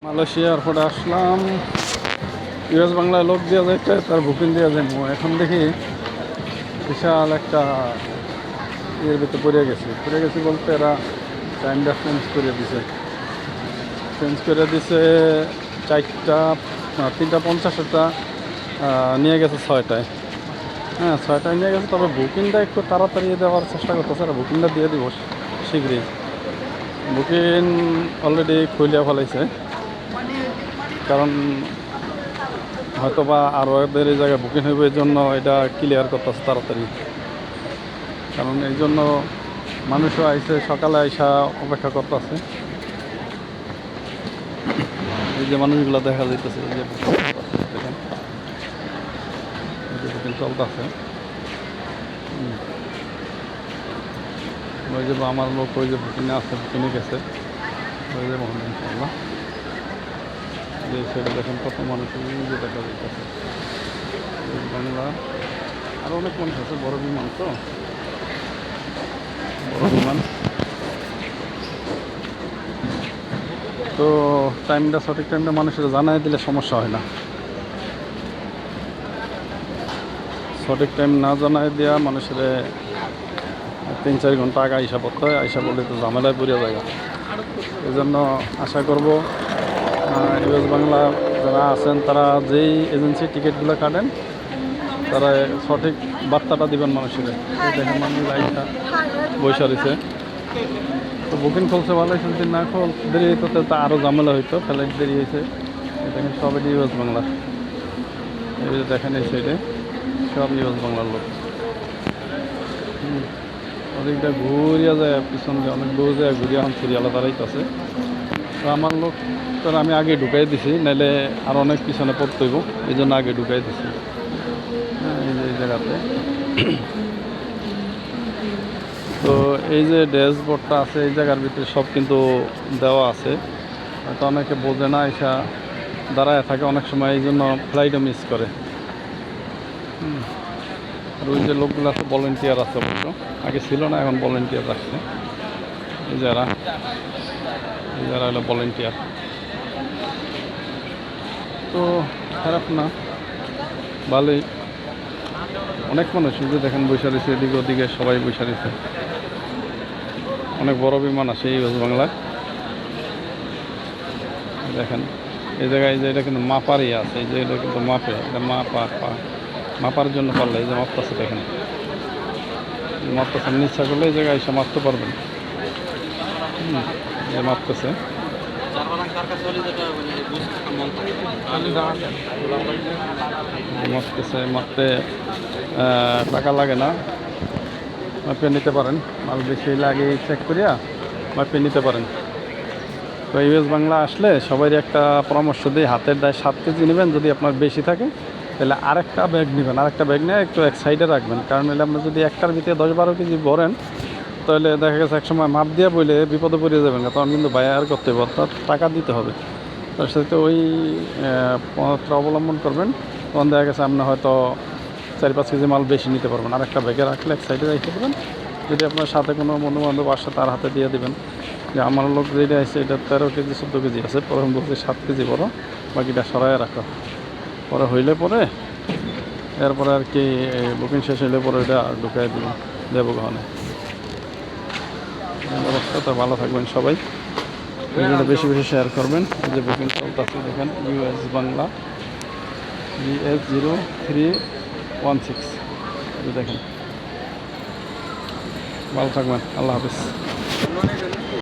মালয়েশিয়ার পরে আসলাম ইউএস বাংলায় লোক দেওয়া যাইতে তার বুকিং দেওয়া যায় এখন দেখি বিশাল একটা ইয়ের ভিতরে পড়ে গেছি বলতে এরা টাইমটা চেঞ্জ করে দিছে 3:50 নিয়ে গেছে 6টায়। হ্যাঁ 6টায় নিয়ে গেছে, তবে বুকিংটা একটু তাড়াতাড়ি দেওয়ার চেষ্টা করতেছে, আর বুকিংটা দিয়ে দিব শীঘ্রই। বুকিং অলরেডি খুলিয়া ফেলাইছে, কারণ হয়তো বা আরও এদের এই জায়গায় বুকিং হইব, এই জন্য এটা ক্লিয়ার করতেছে তাড়াতাড়ি। কারণ এই জন্য মানুষও আইসে, সকালে আইসা অপেক্ষা করতেছে। এই যে মানুষগুলো দেখা যাইতেছে, এই যে দেখেন বুকিং চলতেছে। ওই যে আমার লোক ওই যে বুকিংয়ে আছে, বুকিংয়ে গেছে, ওই যে মোহাম্মদ ইনশাল্লাহ। যে সেটা দেখেন কত মানুষ যে দেখা যাইতেছে বাংলা। আরও অনেক মানুষ আছে, বড় বিমান তো, বড় বিমান তো টাইমটা সঠিক টাইমটা মানুষের জানাই দিলে সমস্যা হয় না। সঠিক টাইম না জানাই দেওয়া মানুষের 3-4 ঘন্টা আগে আইসা পড়তে হয়, আইসা পড়লে তো ঝামেলায় পড়িয়া যায়। এই জন্য আশা করব ইউএস বাংলা যারা আছেন তারা যেই এজেন্সি টিকিটগুলো কাটেন তারা সঠিক বার্তাটা দিবেন মানুষের। দেখেন মানুষ লাইনটা বৈশা রয়েছে, তো বুকিং খুলছে ভালো হয়েছে, যদি না দেরি হইতো তো আরও ঝামেলা হইতো, ফ্লাইট দেরি হয়েছে। দেখেন সব এটি ইউএস বাংলার, এই যে দেখেন এই সাইডে সব ইউএস বাংলার লোক। ওদিকটা ঘুরিয়া যায়, পিছন দিয়ে অনেক দূর যায়, ঘুরিয়া এখন সিরিয়ালা দাঁড়াইতেছে। তো আমার লোক তো আমি আগে ঢুকাই দিছি, নাইলে আর অনেক পিছনে পড়তে হইব, এই জন্য আগে ঢুকাই দিছি। হ্যাঁ এই যে এই জায়গাতে তো এই যে ড্যাশবোর্ডটা আছে এই জায়গার ভিতরে সব কিন্তু দেওয়া আছে, হয়তো অনেকে বোঝে না, এসা দাঁড়ায় থাকে অনেক সময়, এই জন্য ফ্লাইটও মিস করে। আর ওই যে লোকগুলো আছে ভলেন্টিয়ার আছে, অবশ্য আগে ছিল না, এখন ভলেন্টিয়ার রাখছে। এই যারা হলো ভলেন্টিয়ার, তো খারাপ না, ভালোই। অনেক মানুষ যে দেখেন বৈশা রয়েছে, এদিকে ওদিকে সবাই বৈশা রয়েছে। অনেক বড় বিমান আসে ইউএস বাংলায়। দেখেন এই জায়গায় যে এটা কিন্তু মাপার ইয়ে আছে, এই যে এটা কিন্তু মাপে, এটা মাপার জন্য পারলে এই যে মাপতেছে, দেখেন মাপতেছে, ইচ্ছা করলে এই জায়গায় এসে মাপতে পারবেন। যে মাপতেছে মাপতে টাকা লাগে না, মাপে নিতে পারেন। মাল বেশি লাগে চেক করিয়া মাপে নিতে পারেন। তো ইউএস বাংলা আসলে সবাই একটা পরামর্শ দিই, হাতের দায় 7 কেজি নেবেন, যদি আপনার বেশি থাকে তাহলে আরেকটা ব্যাগ নেবেন, আরেকটা ব্যাগ নিয়ে একটু এক সাইডে রাখবেন। কারণ এলে আপনার যদি একটার ভিতরে 10-12 কেজি ভরেন, তাহলে দেখা গেছে একসময় মাপ দিয়ে বইলে বিপদে পড়ে যাবেন, তখন কিন্তু বায়ার করতে হবে, অর্থাৎ টাকা দিতে হবে। তার সাথে ওই পথটা অবলম্বন করবেন, তখন দেখা গেছে আপনি হয়তো 4-5 কেজি মাল বেশি নিতে পারবেন। আরেকটা ব্যাগে রাখলে এক সাইডে রেখে দেবেন। যদি আপনার সাথে কোনো বন্ধুবান্ধব আসে তার হাতে দিয়ে দেবেন যে আমার লোক যেটা আছে এটা 13 কেজি 14 কেজি আছে, প্রথম বলছে 7 কেজি বড়, বাকিটা সরাই রাখো, পরে হইলে পরে এরপরে আর কি বুকিং শেষ হইলে পরে এটা ঢুকাই দেবো গহনে। অবস্থা তো ভালো থাকবেন সবাই, ভিডিওটা বেশি বেশি শেয়ার করবেন। এই যে বুকিং চলতেছে দেখেন, ইউএস বাংলা BS0316, দেখেন। ভালো থাকবেন, আল্লাহ হাফিজ।